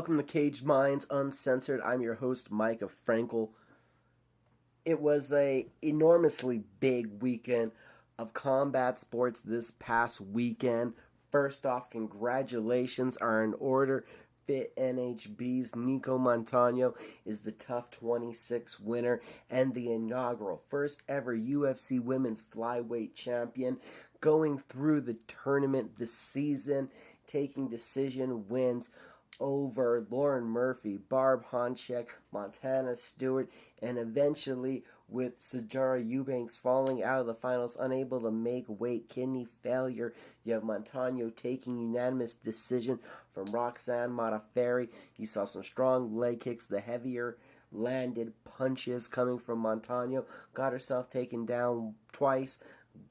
Welcome to Cage Minds Uncensored. I'm your host, Micah Frankel. It was a enormously big weekend of combat sports this past weekend. First off, congratulations are in order. Fit NHB's Nico Montano is the Tough 26 winner and the inaugural first ever UFC Women's Flyweight Champion, going through the tournament this season, taking decision wins over Lauren Murphy, Barb Honchek, Montana Stewart, and eventually with Sijara Eubanks falling out of the finals, unable to make weight, kidney failure. You have Montano taking unanimous decision from Roxanne Modafferi. You saw some strong leg kicks, the heavier landed punches coming from Montano. Got herself taken down twice.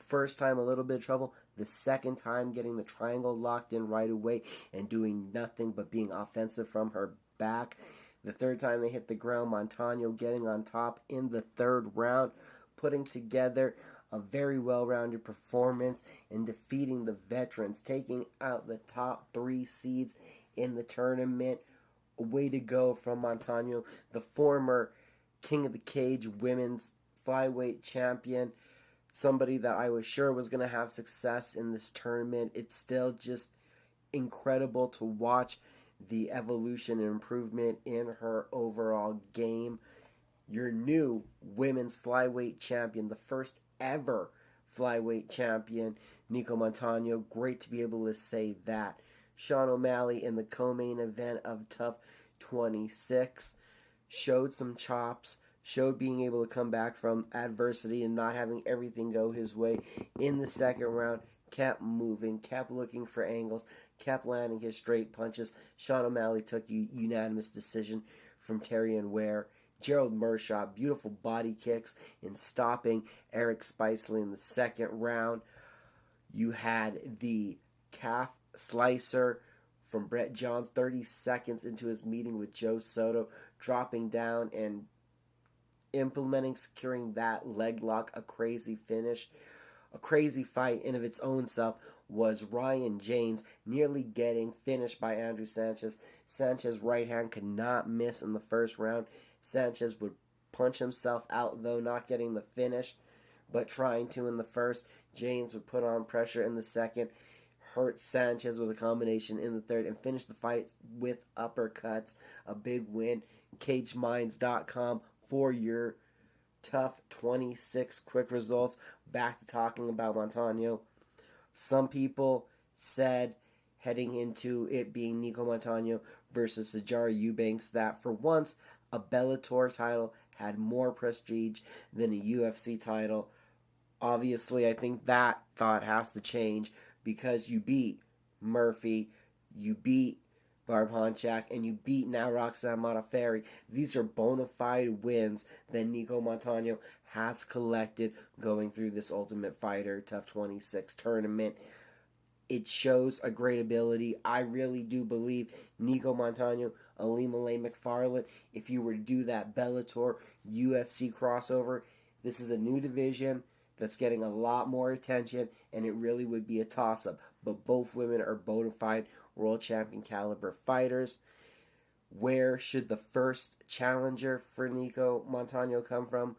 First time a little bit of trouble. The second time getting the triangle locked in right away and doing nothing but being offensive from her back. The third time they hit the ground, Montano getting on top in the third round, putting together a very well-rounded performance and defeating the veterans, taking out the top 3 seeds in the tournament. A way to go from Montano, the former King of the Cage women's flyweight champion. Somebody that I was sure was going to have success in this tournament. It's still just incredible to watch the evolution and improvement in her overall game. Your new women's flyweight champion, the first ever flyweight champion, Nico Montano. Great to be able to say that. Sean O'Malley in the co-main event of Tough 26 showed some chops, showed being able to come back from adversity and not having everything go his way in the second round. Kept moving, kept looking for angles, kept landing his straight punches. Sean O'Malley took unanimous decision from Terrion Ware. Gerald Mershaw, beautiful body kicks in stopping Eric Spicely in the second round. You had the calf slicer from Brett Johns 30 seconds into his meeting with Joe Soto, dropping down and securing that leg lock. A crazy finish. A crazy fight in of its own self was Ryan James nearly getting finished by Andrew Sanchez. Sanchez's right hand could not miss in the first round. Sanchez would punch himself out, though not getting the finish, but trying to in the first. James would put on pressure in the second, hurt Sanchez with a combination in the third, and finish the fight with uppercuts. A big win. CageMinds.com for your Tough 26 quick results. Back to talking about Montano. Some people said, heading into it being Nico Montano versus Sijara Eubanks, that for once a Bellator title had more prestige than a UFC title. Obviously, I think that thought has to change because you beat Murphy, you beat Barb Honchak, and you beat now Roxanne Modafferi. These are bona fide wins that Nico Montano has collected going through this Ultimate Fighter Tough 26 tournament. It shows a great ability. I really do believe Nico Montano, Alimale McFarland, if you were to do that Bellator UFC crossover, this is a new division that's getting a lot more attention, and it really would be a toss-up. But both women are bona fide world champion caliber fighters. Where should the first challenger for Nico Montano come from?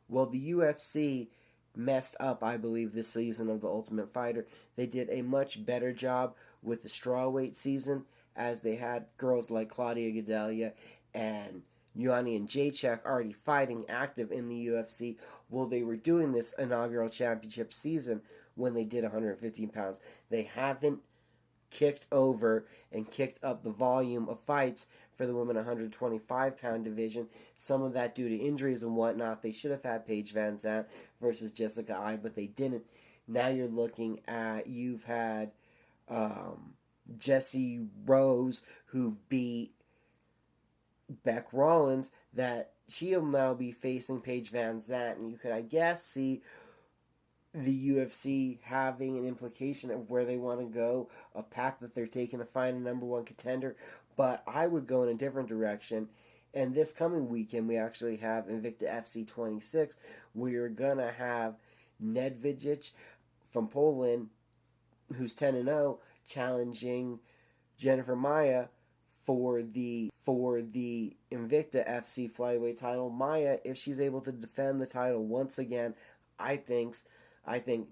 Well, the UFC messed up, I believe, this season of the Ultimate Fighter. They did a much better job with the strawweight season, as they had girls like Claudia Gadelha and Joanna Jacek already fighting active in the UFC. Well, they were doing this inaugural championship season when they did 115 pounds. They haven't kicked over and kicked up the volume of fights for the women 125-pound division. Some of that due to injuries and whatnot. They should have had Paige Van Zandt versus Jessica Ai, but they didn't. Now you're looking at, you've had Jessie Rose, who beat Beck Rollins, that she'll now be facing Paige Van Zandt, and you could, I guess, see the UFC having an implication of where they want to go, a path that they're taking to find a number one contender. But I would go in a different direction. And this coming weekend, we actually have Invicta FC 26. We're going to have Nedvedic from Poland, who's 10-0, challenging Jennifer Maia for the Invicta FC flyweight title. Maya, if she's able to defend the title once again, I think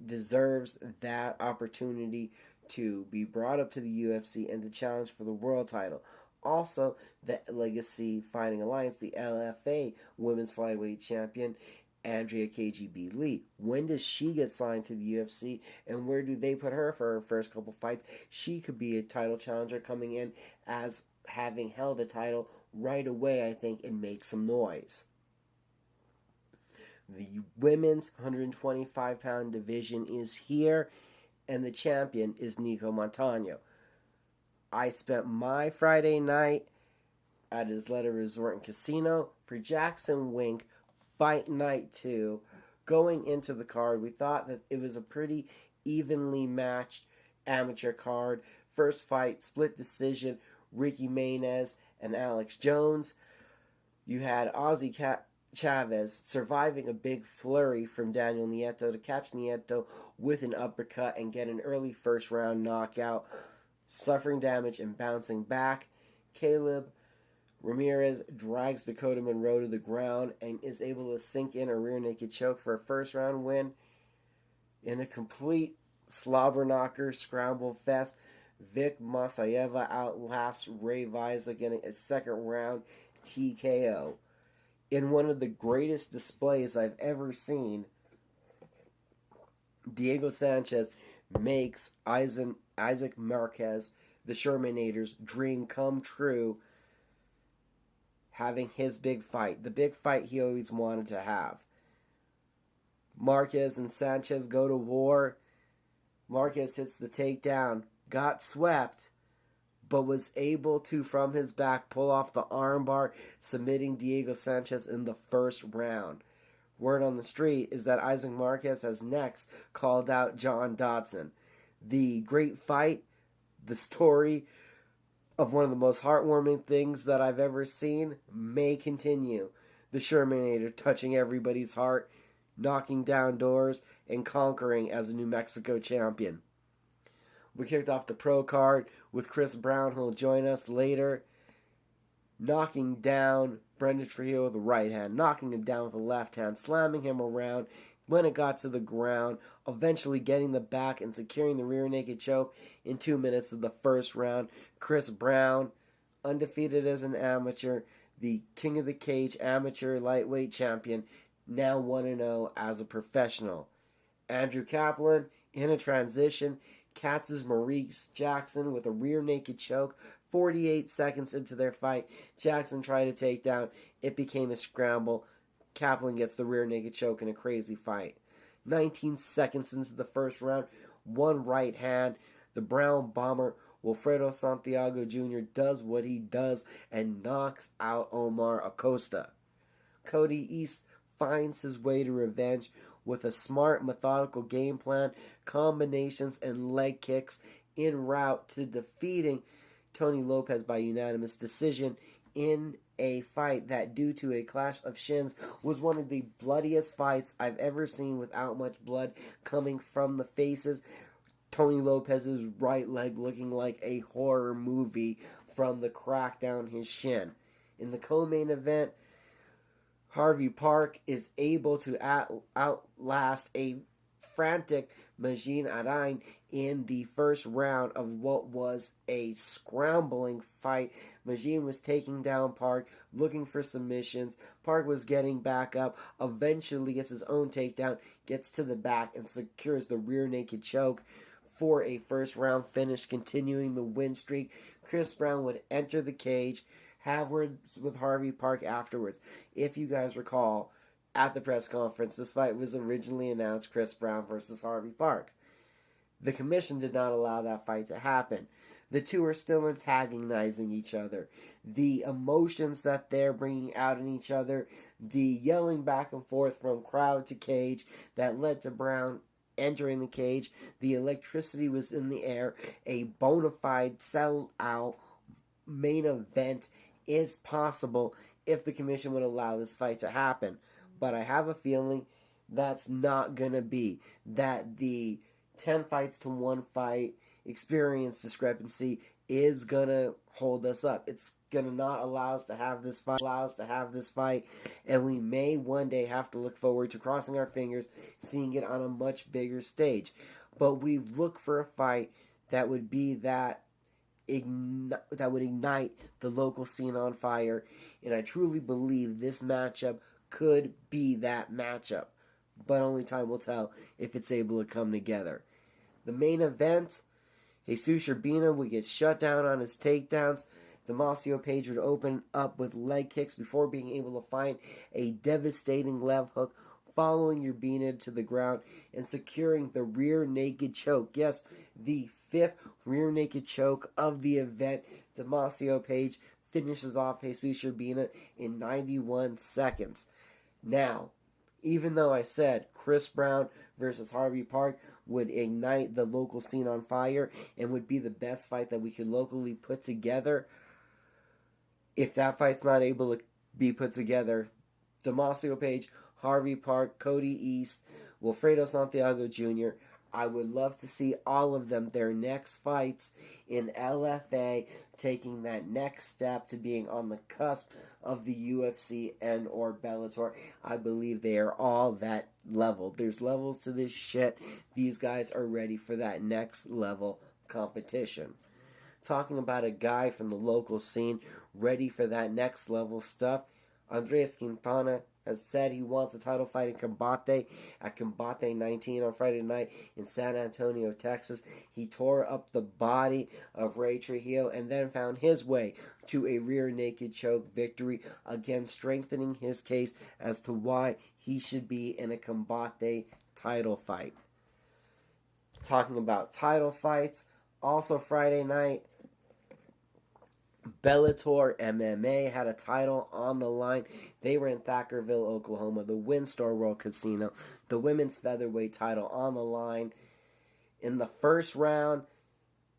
deserves that opportunity to be brought up to the UFC and to challenge for the world title. Also, the Legacy Fighting Alliance, the LFA Women's Flyweight Champion, Andrea KGB Lee. When does she get signed to the UFC, and where do they put her for her first couple fights? She could be a title challenger coming in as having held the title right away, I think, and make some noise. The women's 125-pound division is here, and the champion is Nico Montano. I spent my Friday night at Isleta Resort and Casino for JacksonWink Fight Night 2. Going into the card, we thought that it was a pretty evenly matched amateur card. First fight, split decision, Ricky Maynez and Alex Jones. You had Ozzy Chavez surviving a big flurry from Daniel Nieto to catch Nieto with an uppercut and get an early first round knockout, suffering damage and bouncing back. Caleb Ramirez drags Dakota Monroe to the ground and is able to sink in a rear naked choke for a first round win. In a complete slobber knocker scramble fest, Vic Masayeva outlasts Ray Viza, getting a second round TKO. In one of the greatest displays I've ever seen, Diego Sanchez makes Isaac Marquez, the Shermanators, dream come true, having his big fight. The big fight he always wanted to have. Marquez and Sanchez go to war. Marquez hits the takedown, got swept, but was able to, from his back, pull off the armbar, submitting Diego Sanchez in the first round. Word on the street is that Isaac Marquez has next called out John Dodson. The great fight, the story of one of the most heartwarming things that I've ever seen, may continue. The Shermanator touching everybody's heart, knocking down doors, and conquering as a New Mexico champion. We kicked off the pro card with Chris Brown, who will join us later, knocking down Brendan Trujillo with the right hand, knocking him down with the left hand, slamming him around when it got to the ground, eventually getting the back and securing the rear naked choke in 2 minutes of the first round. Chris Brown, undefeated as an amateur, the King of the Cage amateur lightweight champion, now 1-0 as a professional. Andrew Kaplan, in a transition, catches Maurice Jackson with a rear naked choke 48 seconds into their fight. Jackson tried to take down. It became a scramble. Kaplan gets the rear naked choke in a crazy fight. 19 seconds into the first round, one right hand. The Brown Bomber, Wilfredo Santiago Jr., does what he does and knocks out Omar Acosta. Cody East finds his way to revenge with a smart, methodical game plan, combinations, and leg kicks en route to defeating Tony Lopez by unanimous decision in a fight that, due to a clash of shins, was one of the bloodiest fights I've ever seen, without much blood coming from the faces. Tony Lopez's right leg looking like a horror movie from the crack down his shin. In the co-main event, Harvey Park is able to outlast a frantic Majin Arain in the first round of what was a scrambling fight. Majin was taking down Park, looking for submissions. Park was getting back up, eventually gets his own takedown, gets to the back, and secures the rear naked choke for a first round finish, continuing the win streak. Chris Brown would enter the cage, have words with Harvey Park afterwards. If you guys recall, at the press conference, this fight was originally announced Chris Brown versus Harvey Park. The commission did not allow that fight to happen. The two are still antagonizing each other. The emotions that they're bringing out in each other, the yelling back and forth from crowd to cage that led to Brown entering the cage, the electricity was in the air. A bona fide sell-out main event is possible if the commission would allow this fight to happen. But I have a feeling that's not going to be. That the 10 fights to 1 fight experience discrepancy is gonna hold us up. It's gonna not allow us to have this fight, and we may one day have to look forward to crossing our fingers, seeing it on a much bigger stage. But we look for a fight that would be that would ignite the local scene on fire, and I truly believe this matchup could be that matchup. But only time will tell if it's able to come together. The main event, Jesus Urbina would get shut down on his takedowns. Damacio Page would open up with leg kicks before being able to find a devastating left hook, following Urbina to the ground and securing the rear naked choke. Yes, the 5th rear naked choke of the event. Damacio Page finishes off Jesus Urbina in 91 seconds. Now, even though I said Chris Brown versus Harvey Park would ignite the local scene on fire and would be the best fight that we could locally put together, if that fight's not able to be put together, Damacio Page, Harvey Park, Cody East, Wilfredo Santiago Jr., I would love to see all of them, their next fights in LFA, taking that next step to being on the cusp of the UFC and or Bellator. I believe they are all that level. There's levels to this shit. These guys are ready for that next level competition. Talking about a guy from the local scene ready for that next level stuff, Andres Quintana has said he wants a title fight in Combate at Combate 19 on Friday night in San Antonio, Texas. He tore up the body of Ray Trujillo and then found his way to a rear naked choke victory, again strengthening his case as to why he should be in a Combate title fight. Talking about title fights, also Friday night, Bellator MMA had a title on the line. They were in Thackerville, Oklahoma, the Windstar World Casino. The women's featherweight title on the line. In the first round,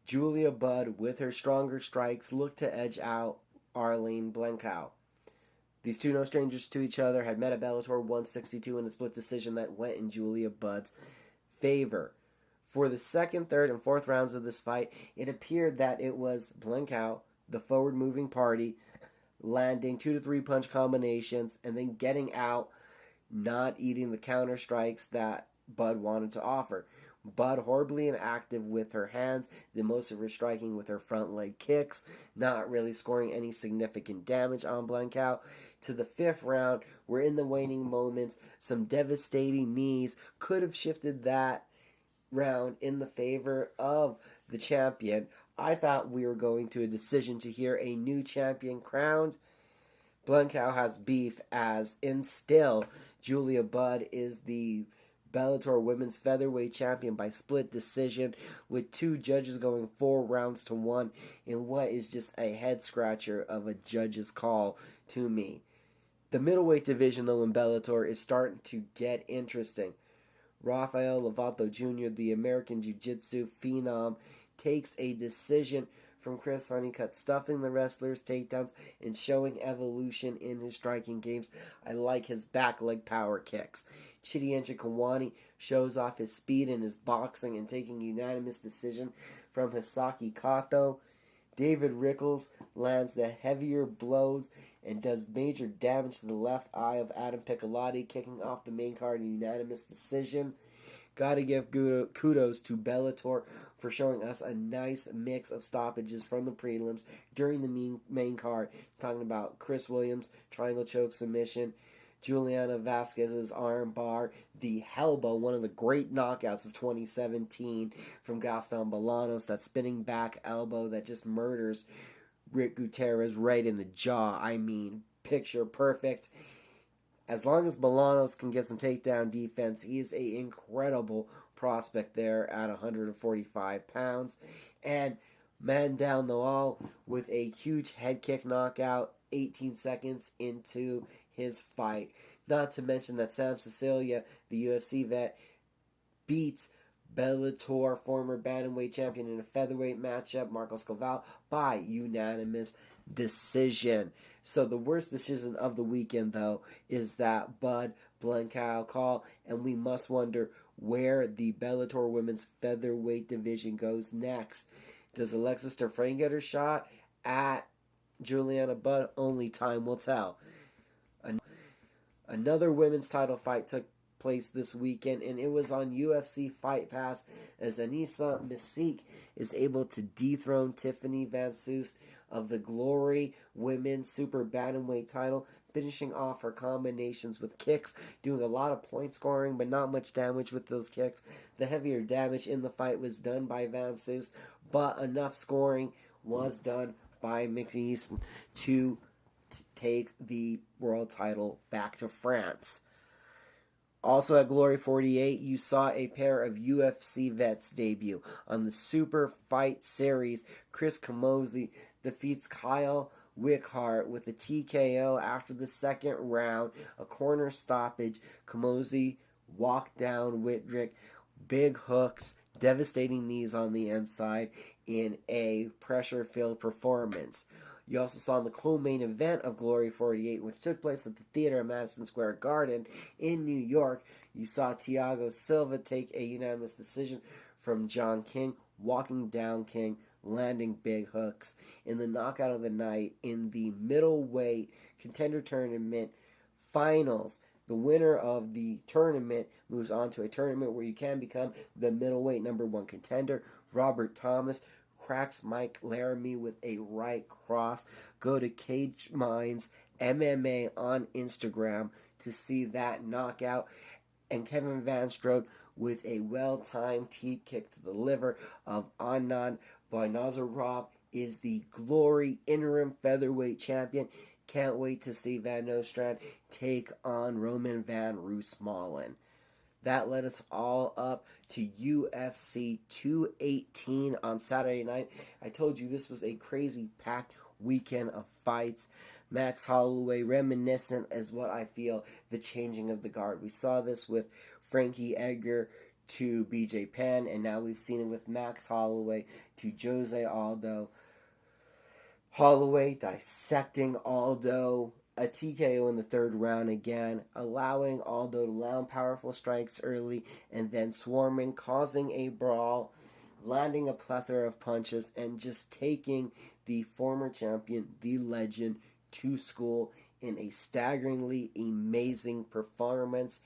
Julia Budd, with her stronger strikes, looked to edge out Arlene Blencow. These two, no strangers to each other, had met at Bellator 162 in a split decision that went in Julia Budd's favor. For the second, third, and fourth rounds of this fight, it appeared that it was Blencow, the forward-moving party, landing 2 to 3 punch combinations and then getting out, not eating the counter strikes that Budd wanted to offer. Budd horribly inactive with her hands, did most of her striking with her front leg kicks, not really scoring any significant damage on Blencow. To the 5th round, we're in the waning moments. Some devastating knees could have shifted that round in the favor of the champion. I thought we were going to a decision to hear a new champion crowned. Blencow has beef, as in still, Julia Budd is the Bellator Women's Featherweight Champion by split decision, with 2 judges going 4 rounds to 1 in what is just a head-scratcher of a judge's call to me. The middleweight division, though, in Bellator is starting to get interesting. Rafael Lovato Jr., the American Jiu-Jitsu phenom, takes a decision from Chris Honeycutt, stuffing the wrestler's takedowns and showing evolution in his striking games. I like his back leg power kicks. Chidiancha Kawani shows off his speed and his boxing and taking a unanimous decision from Hisaki Kato. David Rickles lands the heavier blows and does major damage to the left eye of Adam Piccolotti, kicking off the main card in unanimous decision. Gotta give kudos to Bellator for showing us a nice mix of stoppages from the prelims during the main card. Talking about Chris Williams, triangle choke submission, Juliana Vasquez's arm bar, the Hellbow, one of the great knockouts of 2017 from Gaston Bolanos, that spinning back elbow that just murders Rick Gutierrez right in the jaw. I mean, picture perfect. As long as Bolanos can get some takedown defense, he is an incredible prospect there at 145 pounds. And man down the wall with a huge head kick knockout 18 seconds into his fight. Not to mention that Sam Cecilia, the UFC vet, beats Bellator former bantamweight champion in a featherweight matchup, Marcos Coval, by unanimous decision. So the worst decision of the weekend, though, is that Budd Blencow call, and we must wonder where the Bellator women's featherweight division goes next. Does Alexis Dufresne get her shot at Juliana Budd? Only time will tell. Another women's title fight took place this weekend, and it was on UFC Fight Pass as Anissa Mystique is able to dethrone Tiffany Van Soest of the Glory Women's Super Bantamweight title, finishing off her combinations with kicks, doing a lot of point scoring, but not much damage with those kicks. The heavier damage in the fight was done by Van Soest, but enough scoring was done by McNeese to take the world title back to France. Also at Glory 48, you saw a pair of UFC vets debut. On the Super Fight Series, Chris Camozzi defeats Kyle Wickhart with a TKO after the second round, a corner stoppage. Camozzi walked down Whitrick, big hooks, devastating knees on the inside in a pressure-filled performance. You also saw the co-main event of Glory 48, which took place at the theater at Madison Square Garden in New York. You saw Thiago Silva take a unanimous decision from John King, walking down King, landing big hooks. In the knockout of the night, in the middleweight contender tournament finals, the winner of the tournament moves on to a tournament where you can become the middleweight #1 contender. Robert Thomas cracks Mike Laramie with a right cross. Go to Cage Minds MMA on Instagram to see that knockout. And Kevin Van Strode with a well-timed teep kick to the liver of Anand Boynazarov is the Glory interim featherweight champion. Can't wait to see Van Nostrand take on Roman Van Roosmalen. That led us all up to UFC 218 on Saturday night. I told you this was a crazy packed weekend of fights. Max Holloway, reminiscent as what I feel the changing of the guard. We saw this with Frankie Edgar to BJ Penn, and now we've seen it with Max Holloway to Jose Aldo. Holloway dissecting Aldo, a TKO in the third round again, allowing Aldo to land powerful strikes early and then swarming, causing a brawl, landing a plethora of punches, and just taking the former champion, the legend, to school in a staggeringly amazing performance.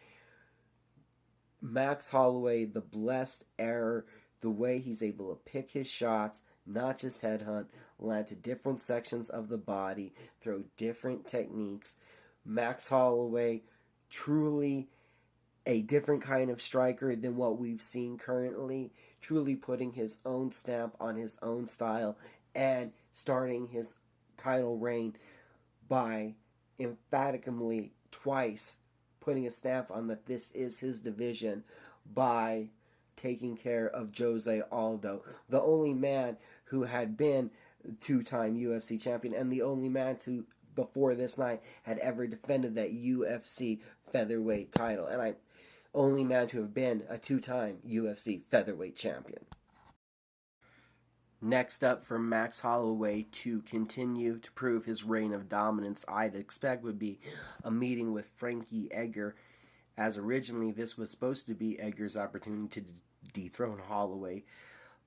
Max Holloway, the blessed error, the way he's able to pick his shots, not just headhunt, land to different sections of the body, throw different techniques. Max Holloway, truly a different kind of striker than what we've seen currently, truly putting his own stamp on his own style and starting his title reign by emphatically twice putting a stamp on that this is his division by taking care of Jose Aldo, the only man who had been two-time UFC champion and the only man to, before this night, had ever defended that UFC featherweight title. And only man to have been a two-time UFC featherweight champion. Next up for Max Holloway to continue to prove his reign of dominance, I'd expect would be a meeting with Frankie Edgar, as originally this was supposed to be Edgar's opportunity to dethrone Holloway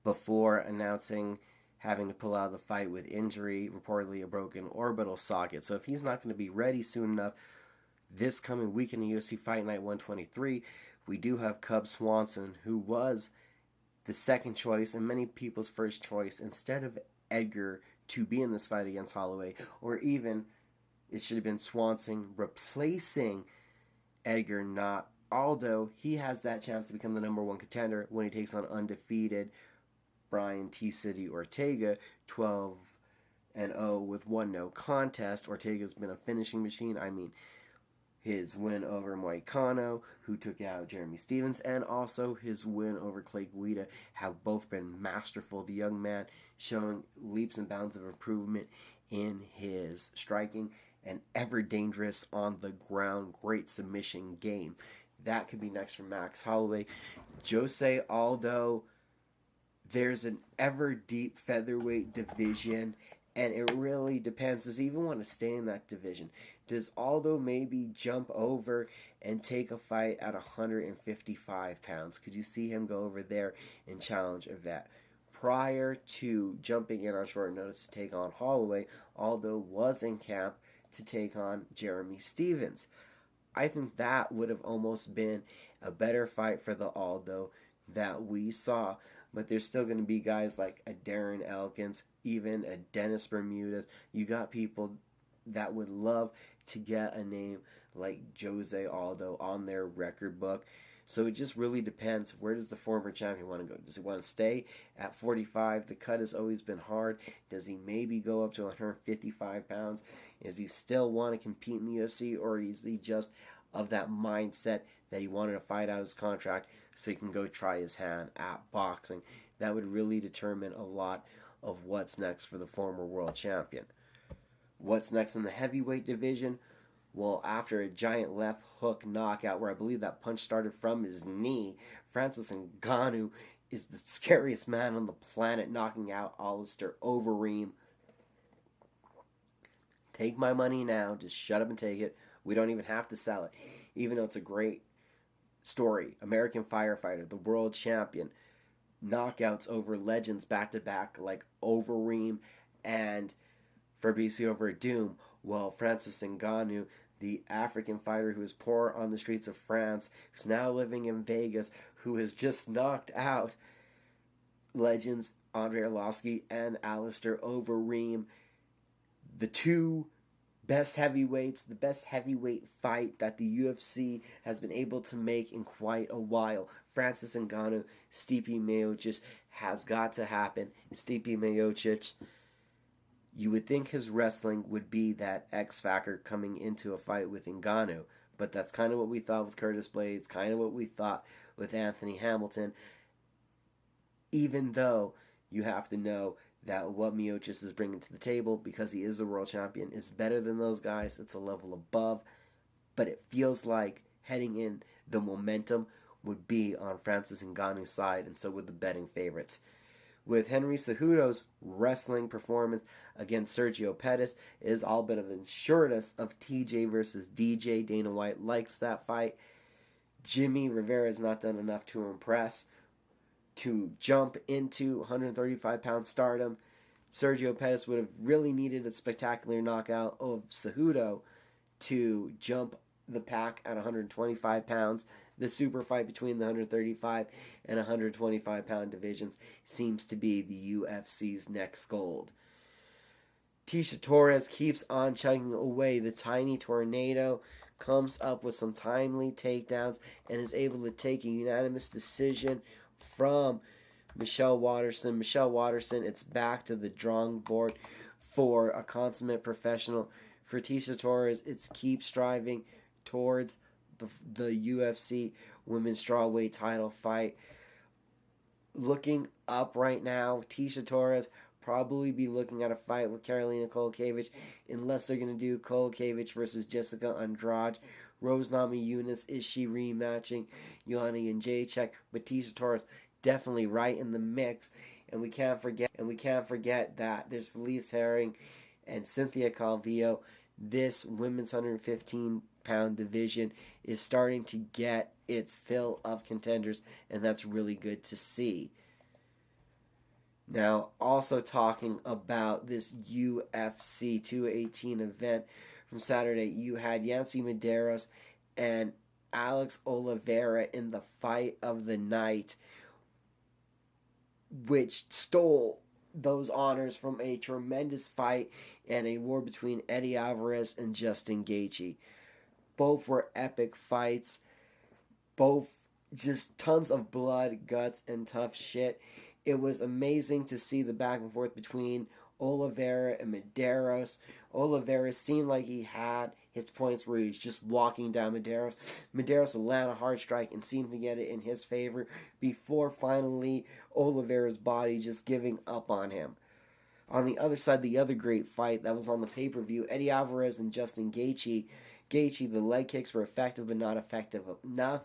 before announcing having to pull out of the fight with injury, reportedly a broken orbital socket. So if he's not going to be ready soon enough, this coming weekend in UFC Fight Night 123, we do have Cub Swanson, who was the second choice and many people's first choice instead of Edgar to be in this fight against Holloway, or even it should have been Swanson replacing Edgar, not Aldo. He has that chance to become the #1 contender when he takes on undefeated Brian T-City Ortega, 12-0 with 1 no contest. Ortega's been a finishing machine. I mean, his win over Moicano, who took out Jeremy Stevens, and also his win over Clay Guida have both been masterful. The young man showing leaps and bounds of improvement in his striking and ever dangerous on the ground. Great submission game. That could be next for Max Holloway. Jose Aldo, there's an ever deep featherweight division, and it really depends. Does he even want to stay in that division? Does Aldo maybe jump over and take a fight at 155 pounds? Could you see him go over there and challenge a vet? prior to jumping in on short notice to take on Holloway, Aldo was in camp to take on Jeremy Stephens. I think that would have almost been a better fight for the Aldo that we saw. But there's still going to be guys like a Darren Elkins, even a Dennis Bermudez. You got people that would love to get a name like Jose Aldo on their record book. So it just really depends. Where does the former champion want to go? Does he want to stay at 45? The cut has always been hard. Does he maybe go up to 155 pounds? Does he still want to compete in the UFC? Or is he just of that mindset that he wanted to fight out his contract so he can go try his hand at boxing? That would really determine a lot of what's next for the former world champion. What's next in the heavyweight division? Well, after a giant left hook knockout where I believe that punch started from his knee, Francis Ngannou is the scariest man on the planet, knocking out Alistair Overeem. Take my money now. Just shut up and take it. We don't even have to sell it. Even though it's a great story. American firefighter, the world champion. Knockouts over legends back-to-back like Overeem and Fabricio Verdum. Well, Francis Ngannou, the African fighter who is poor on the streets of France, who's now living in Vegas, who has just knocked out legends Andrei Arlovski and Alistair Overeem, the two best heavyweights, the best heavyweight fight that the UFC has been able to make in quite a while. Francis Ngannou, Stipe Miocic has got to happen. Stipe Miocic, you would think his wrestling would be that X factor coming into a fight with Ngannou, but that's kind of what we thought with Curtis Blades, kind of what we thought with Anthony Hamilton, even though you have to know that what Miocic is bringing to the table, because he is the world champion, is better than those guys. It's a level above, but it feels like heading in, the momentum would be on Francis Ngannou's side, and so would the betting favorites. With Henry Cejudo's wrestling performance against Sergio Pettis, it is all but assured us of TJ versus DJ. Dana White likes that fight. Jimmy Rivera has not done enough to impress to jump into 135-pound stardom. Sergio Pettis would have really needed a spectacular knockout of Cejudo to jump the pack at 125 pounds. The super fight between the 135 and 125 pound divisions seems to be the UFC's next gold. Tisha Torres keeps on chugging away. The tiny tornado comes up with some timely takedowns and is able to take a unanimous decision from Michelle Waterson. Michelle Waterson, it's back to the drawing board for a consummate professional. For Tisha Torres, it's keep striving towards the UFC women's strawweight title fight. Looking up right now, Tisha Torres probably be looking at a fight with Karolina Kowalkiewicz, unless they're going to do Kowalkiewicz versus Jessica Andrade. Rose Namajunas, is she rematching Joanna Jędrzejczyk? But Tisha Torres definitely right in the mix, and we can't forget that there's Felice Herring and Cynthia Calvillo. This women's 115-pound division is starting to get its fill of contenders, and that's really good to see. Now, also talking about this UFC 218 event from Saturday, you had Yancy Medeiros and Alex Oliveira in the fight of the night, which stole those honors from a tremendous fight and a war between Eddie Alvarez and Justin Gaethje. Both were epic fights. Both just tons of blood, guts, and tough shit. It was amazing to see the back and forth between Oliveira and Medeiros. Oliveira seemed like he had his points where he was just walking down Medeiros. Medeiros would land a hard strike and seemed to get it in his favor before finally Oliveira's body just giving up on him. On the other side, the other great fight that was on the pay-per-view, Eddie Alvarez and Justin Gaethje. Gaethje, the leg kicks were effective but not effective enough.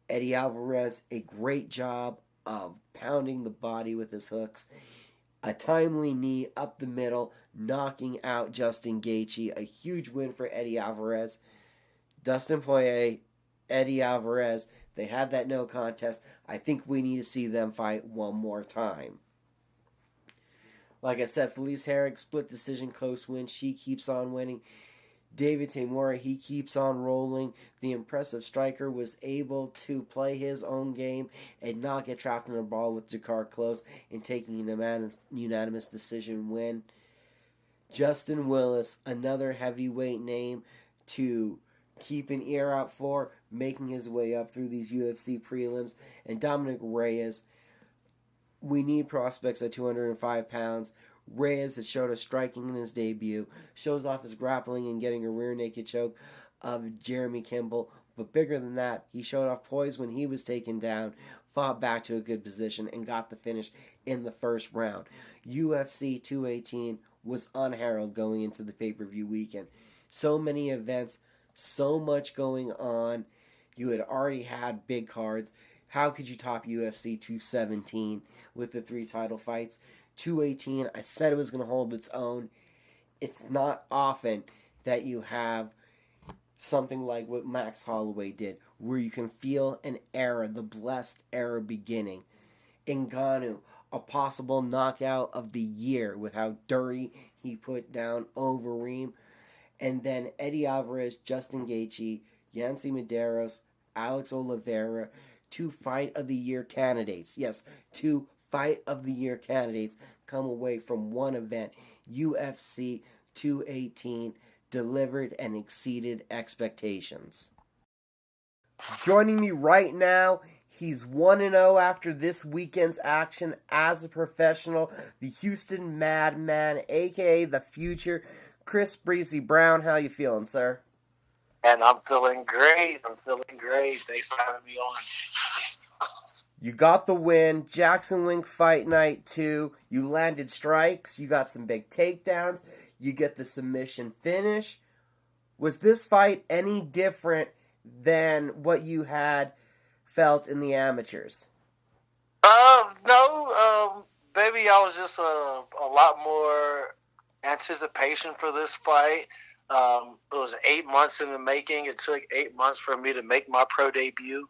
Eddie Alvarez, a great job of pounding the body with his hooks. A timely knee up the middle, knocking out Justin Gaethje. A huge win for Eddie Alvarez. Dustin Poirier, Eddie Alvarez, They had that no contest. I think we need to see them fight one more time. Like I said, Felice Herrig, split decision, close win. She keeps on winning. David Tamura, he keeps on rolling. The impressive striker was able to play his own game and not get trapped in a brawl with Jakar Close and taking an unanimous decision win. Justin Willis, another heavyweight name to keep an ear out for, making his way up through these UFC prelims. And Dominic Reyes, we need prospects at 205 pounds. Reyes has showed us striking in his debut, shows off his grappling and getting a rear naked choke of Jeremy Kimball. But bigger than that, he showed off poise when he was taken down, fought back to a good position, and got the finish in the first round. UFC 218 was unheralded going into the pay-per-view weekend. So many events, so much going on. You had already had big cards. How could you top UFC 217 with the 3 title fights? 218, I said it was going to hold its own. It's not often that you have something like what Max Holloway did, where you can feel an era, the blessed era beginning. Ngannou, a possible knockout of the year with how dirty he put down Overeem. And then Eddie Alvarez, Justin Gaethje, Yancy Medeiros, Alex Oliveira, 2 Fight of the Year candidates. Yes, 2 Fight of the Year candidates come away from one event. UFC 218 delivered and exceeded expectations. Joining me right now, he's 1-0 after this weekend's action as a professional, the Houston Madman, a.k.a. The Future, Chris Breezy Brown. How you feeling, sir? And I'm feeling great. Thanks for having me on. You got the win. JacksonWink Fight Night 2. You landed strikes. You got some big takedowns. You get the submission finish. Was this fight any different than what you had felt in the amateurs? No. Maybe I was just a lot more anticipation for this fight. It was 8 months in the making. It took 8 months for me to make my pro debut.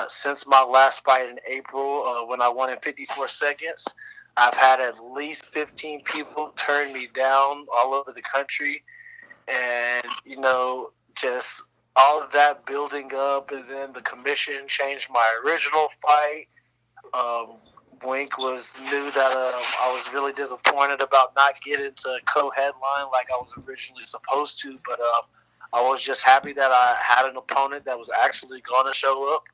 Since my last fight in April, when I won in 54 seconds, I've had at least 15 people turn me down all over the country. And, just all of that building up, and then the commission changed my original fight. Wink knew that I was really disappointed about not getting to co-headline like I was originally supposed to, but I was just happy that I had an opponent that was actually going to show up.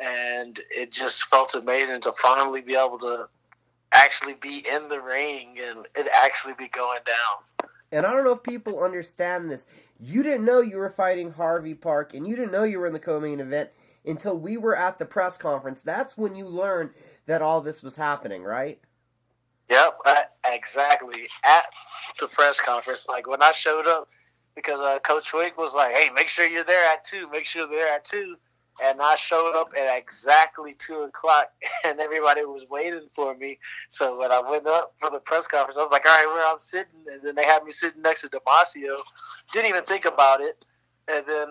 And it just felt amazing to finally be able to actually be in the ring and it actually be going down. And I don't know if people understand this. You didn't know you were fighting Harvey Park, and you didn't know you were in the co-main event until we were at the press conference. That's when you learned that all this was happening, right? Yep, exactly. At the press conference, like when I showed up, because Coach Wink was like, hey, make sure you're there at 2. And I showed up at exactly 2 o'clock, and everybody was waiting for me. So when I went up for the press conference, I was like, all right, where I'm sitting? And then they had me sitting next to Damasio. Didn't even think about it. And then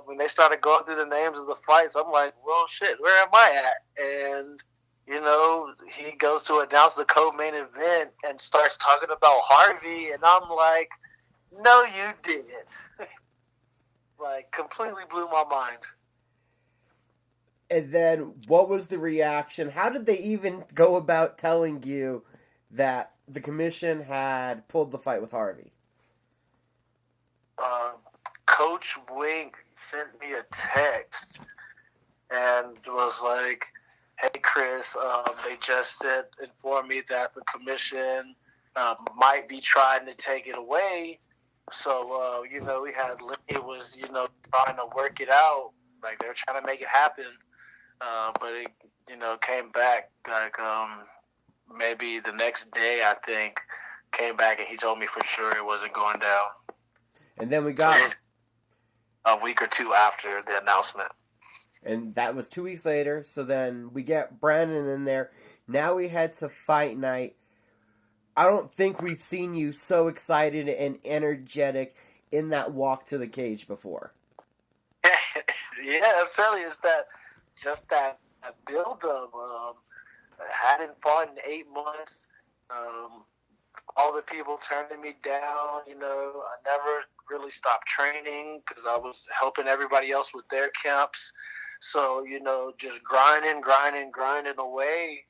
when they started going through the names of the fights, I'm like, well, shit, where am I at? And, he goes to announce the co-main event and starts talking about Harvey, and I'm like, no, you didn't. Like, completely blew my mind. And then, what was the reaction? How did they even go about telling you that the commission had pulled the fight with Harvey? Coach Wink sent me a text and was like, hey, Chris, they just informed me that the commission might be trying to take it away. So, we had Lee was, trying to work it out. Like, they're trying to make it happen. But it, came back like maybe the next day, I think, came back and he told me for sure it wasn't going down. And then we got a week or 2 after the announcement. And that was 2 weeks later. So then we get Brandon in there. Now we head to Fight Night. I don't think we've seen you so excited and energetic in that walk to the cage before. Yeah, I'm telling you, it's that just that build-up. Hadn't fought in 8 months. All the people turning me down. I never really stopped training because I was helping everybody else with their camps. So, just grinding away.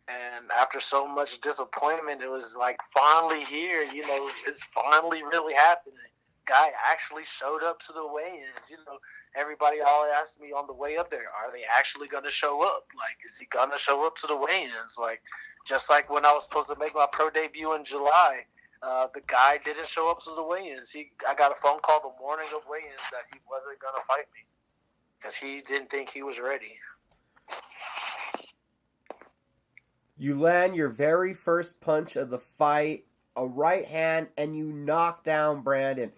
And after so much disappointment, it was like finally here. It's finally really happening. Guy actually showed up to the weigh-ins. Everybody always asked me on the way up there, are they actually going to show up? Like, is he going to show up to the weigh-ins? Like, just like when I was supposed to make my pro debut in July, the guy didn't show up to the weigh-ins. I got a phone call the morning of weigh-ins that he wasn't going to fight me because he didn't think he was ready. You land your very first punch of the fight, a right hand, and you knock down Brandon.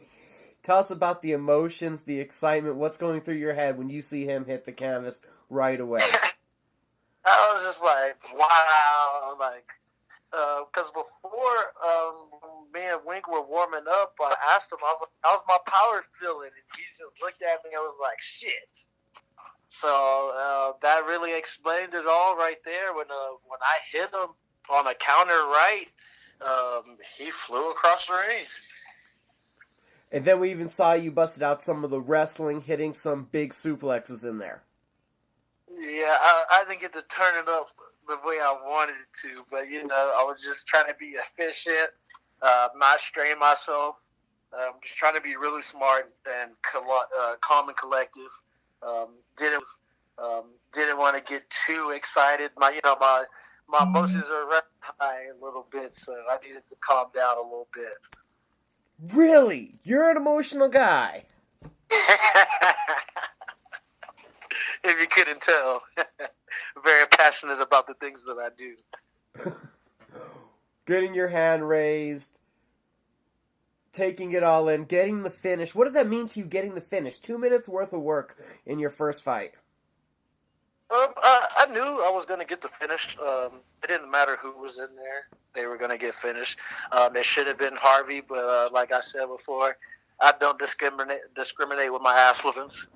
Tell us about the emotions, the excitement, what's going through your head when you see him hit the canvas right away. I was just like, wow. Because before me and Wink were warming up, I asked him, I was like, how's my power feeling? And he just looked at me and was like, shit. So that really explained it all right there. When I hit him on a counter right, he flew across the ring. And then we even saw you busted out some of the wrestling, hitting some big suplexes in there. Yeah, I didn't get to turn it up the way I wanted it to, but, I was just trying to be efficient, not strain myself. Just trying to be really smart and calm and collective. Didn't want to get too excited. My emotions are running high a little bit, so I needed to calm down a little bit. Really? You're an emotional guy. If you couldn't tell. Very passionate about the things that I do. Getting your hand raised, taking it all in, getting the finish. What did that mean to you, getting the finish? 2 minutes worth of work in your first fight. I knew I was going to get the finish. It didn't matter who was in there. They were going to get finished. It should have been Harvey, but like I said before, I don't discriminate with my ass whoopings.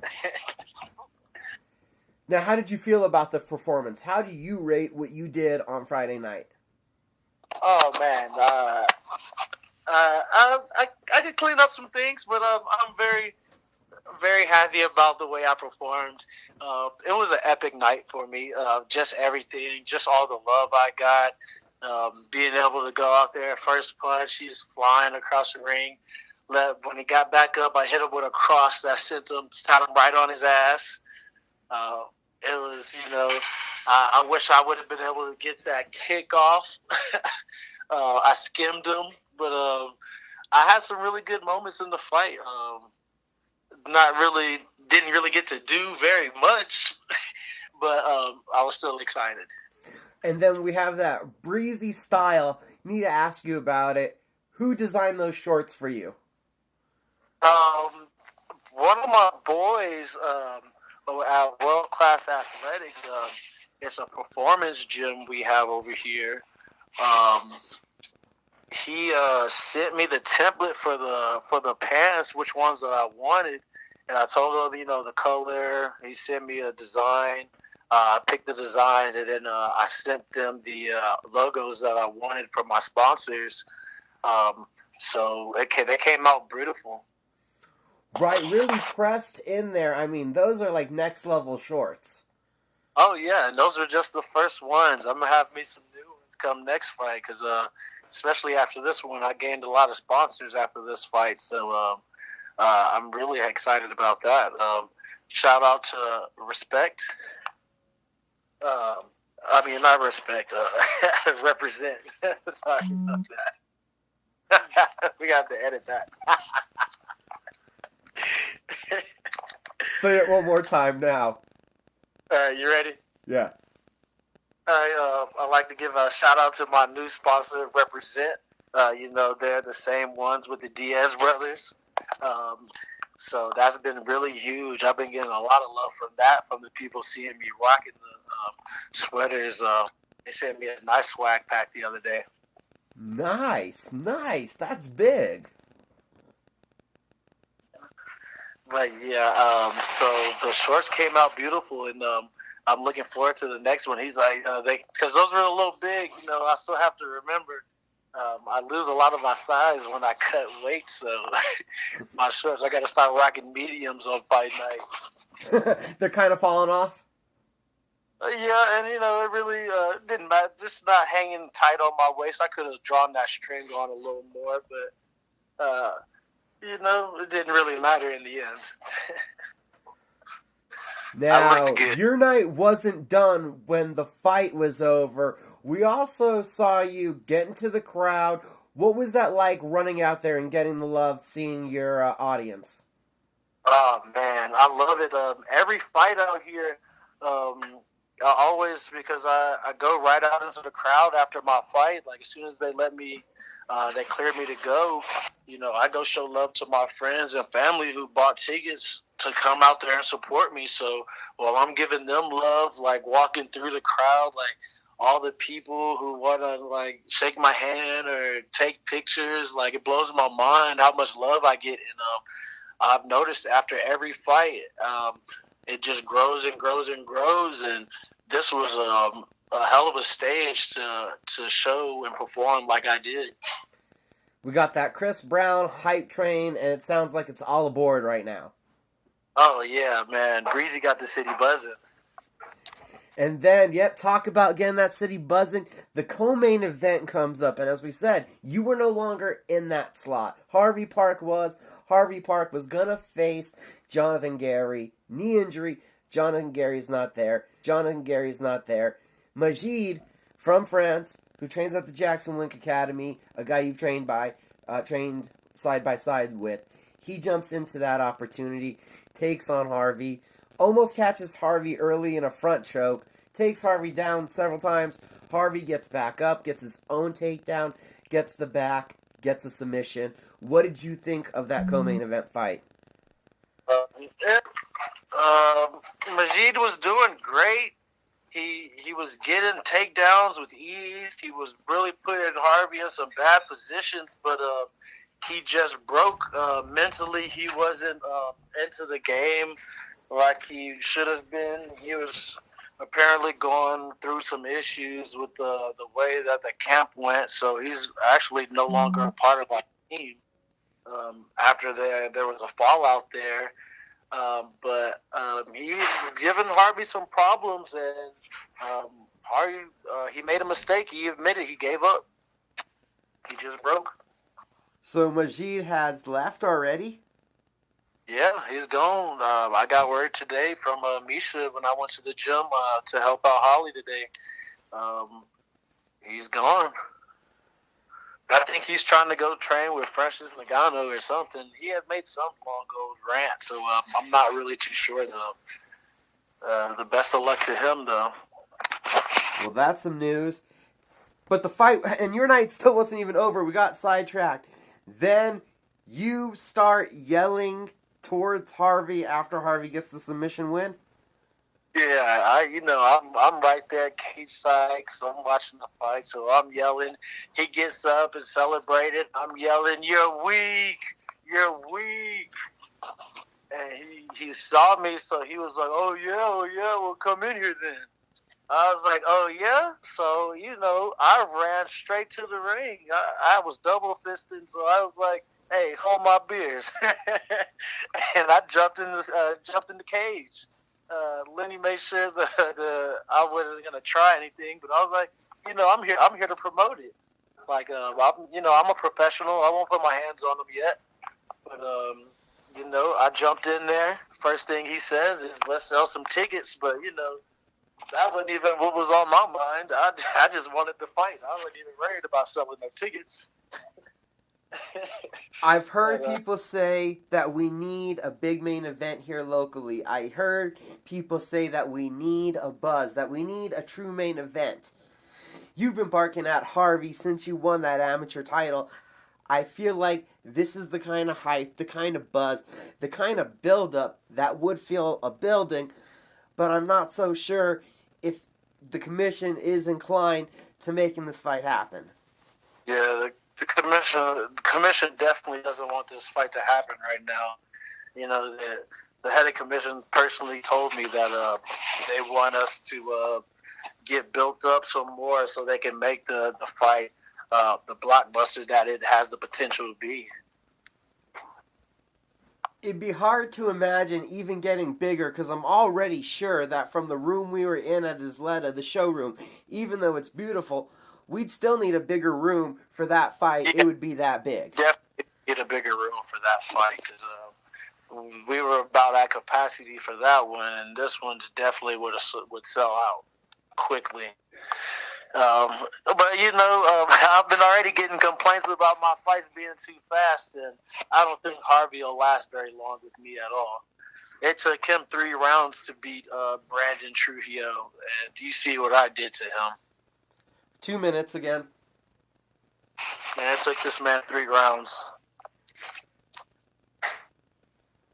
Now, how did you feel about the performance? How do you rate what you did on Friday night? Oh, man. I could clean up some things, but I'm very, very happy about the way I performed. It was an epic night for me. Just everything, just all the love I got. Being able to go out there, first punch, he's flying across the ring. When he got back up, I hit him with a cross that sent him right on his ass. It was, I wish I would have been able to get that kick off. I skimmed him, but I had some really good moments in the fight. Didn't really get to do very much, but I was still excited. And then we have that breezy style. Need to ask you about it. Who designed those shorts for you? One of my boys at World Class Athletics. It's a performance gym we have over here. He sent me the template for the pants, which ones that I wanted, and I told him, the color. He sent me a design. I picked the designs, and then I sent them the logos that I wanted from my sponsors. So they came out beautiful. Right, really pressed in there. I mean, those are like next level shorts. Oh yeah, and those are just the first ones. I'm gonna have me some new ones come next fight because especially after this one, I gained a lot of sponsors after this fight. So I'm really excited about that. Shout out to Respect. Not Respect. Represent. Sorry about that. We got to edit that. Say it one more time now. You ready? Yeah. I'd like to give a shout out to my new sponsor, Represent. They're the same ones with the Diaz brothers. So that's been really huge. I've been getting a lot of love from the people seeing me rocking the sweaters. They sent me a nice swag pack the other day. Nice. That's big. But yeah, so the shorts came out beautiful, and I'm looking forward to the next one. He's like, because those were a little big. I still have to remember. I lose a lot of my size when I cut weight, so my shorts, I got to start rocking mediums on fight night. They're kind of falling off? Yeah, and it really didn't matter. Just not hanging tight on my waist. I could have drawn that string on a little more, but, it didn't really matter in the end. Now, your night wasn't done when the fight was over. We also saw you get into the crowd. What was that like, running out there and getting the love, seeing your audience? Oh, man, I love it. Every fight out here, always, because I go right out into the crowd after my fight. Like, as soon as they let me, they cleared me to go, I go show love to my friends and family who bought tickets to come out there and support me. So while I'm giving them love, like walking through the crowd, like all the people who want to like shake my hand or take pictures, like it blows my mind how much love I get. And I've noticed after every fight, it just grows and grows and grows. And this was a hell of a stage to show and perform like I did. We got that Chris Brown hype train, and it sounds like it's all aboard right now. Oh, yeah, man. Breezy got the city buzzing. And then, talk about getting that city buzzing. The co-main event comes up, and as we said, you were no longer in that slot. Harvey Park was. Harvey Park was going to face Jonathan Gary. Knee injury. Jonathan Gary's not there. Majid from France, who trains at the JacksonWink Academy, a guy you've trained side by side with. He jumps into that opportunity, takes on Harvey, almost catches Harvey early in a front choke, takes Harvey down several times. Harvey gets back up, gets his own takedown, gets the back, gets a submission. What did you think of that co-main event fight? Majid was doing great. He was getting takedowns with ease. He was really putting Harvey in some bad positions, but he just broke mentally. He wasn't into the game like he should have been. He was apparently going through some issues with the way that the camp went, so he's actually no longer a part of our team after there was a fallout there. But he was giving Harvey some problems, and Harvey, he made a mistake. He admitted he gave up. He just broke. So Majid has left already? Yeah, he's gone. I got word today from Misha when I went to the gym to help out Holly today. He's gone. I think he's trying to go train with Francis Ngannou or something. He had made some long ago rant, so I'm not really too sure, though. The best of luck to him, though. Well, that's some news. But the fight, and your night still wasn't even over. We got sidetracked. Then you start yelling towards Harvey after Harvey gets the submission win? Yeah, I'm right there cage side because I'm watching the fight, so I'm yelling. He gets up and celebrated. I'm yelling, "You're weak! You're weak!" And he saw me, so he was like, "Oh yeah, well come in here then." I was like, "Oh yeah?" So I ran straight to the ring. I was double fisting, so I was like, "Hey, hold my beers," and I jumped in the cage. Lenny made sure that I wasn't gonna try anything, but I was like, I'm here to promote it. Like, I'm a professional. I won't put my hands on him yet, but I jumped in there. First thing he says is, "Let's sell some tickets," but that wasn't even what was on my mind. I just wanted to fight. I wasn't even worried about selling no tickets. I've heard people say that we need a big main event here locally. I heard people say that we need a buzz, that we need a true main event. You've been barking at Harvey since you won that amateur title. I feel like this is the kind of hype, the kind of buzz, the kind of build-up that would fill a building, but I'm not so sure if the commission is inclined to making this fight happen. Yeah, the commission definitely doesn't want this fight to happen right now. the head of commission personally told me that they want us to get built up some more so they can make the fight the blockbuster that it has the potential to be. It'd be hard to imagine even getting bigger, because I'm already sure that from the room we were in at Isleta, the showroom, even though it's beautiful, we'd still need a bigger room for that fight. Yeah, it would be that big. Definitely need a bigger room for that fight, because we were about at capacity for that one, and this one's definitely would sell out quickly. But I've been already getting complaints about my fights being too fast, and I don't think Harvey will last very long with me at all. It took him 3 rounds to beat Brandon Trujillo, and do you see what I did to him? 2 minutes again. And it took this man 3 rounds.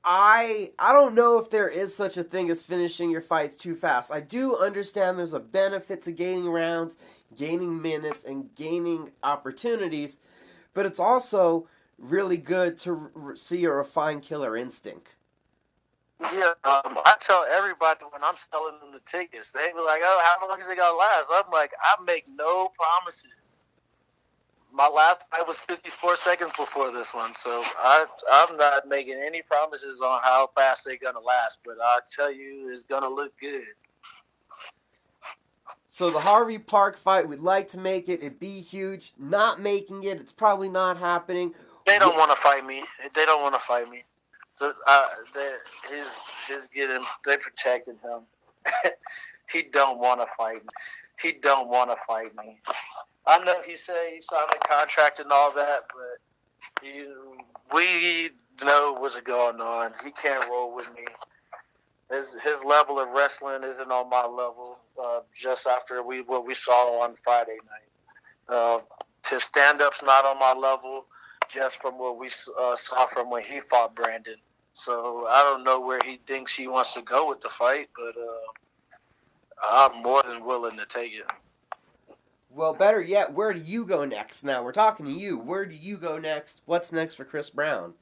I don't know if there is such a thing as finishing your fights too fast. I do understand there's a benefit to gaining rounds, gaining minutes, and gaining opportunities, but it's also really good to see a refined killer instinct. Yeah, I tell everybody when I'm selling them the tickets, they be like, "Oh, how long is it gonna last?" I'm like, I make no promises. My last fight was 54 seconds before this one, so I'm not making any promises on how fast they're going to last, but I tell you, it's going to look good. So the Harvey Park fight, we'd like to make it. It'd be huge. Not making it, it's probably not happening. They don't want to fight me. They don't want to fight me. So they protected him. He don't want to fight me. He don't want to fight me. I know he said he signed a contract and all that, but we know what's going on. He can't roll with me. His level of wrestling isn't on my level. Just after what we saw on Friday night, his stand-up's not on my level. Just from what we saw from when he fought Brandon. So I don't know where he thinks he wants to go with the fight, but I'm more than willing to take it. Well, better yet, where do you go next now? We're talking to you. Where do you go next? What's next for Chris Brwon?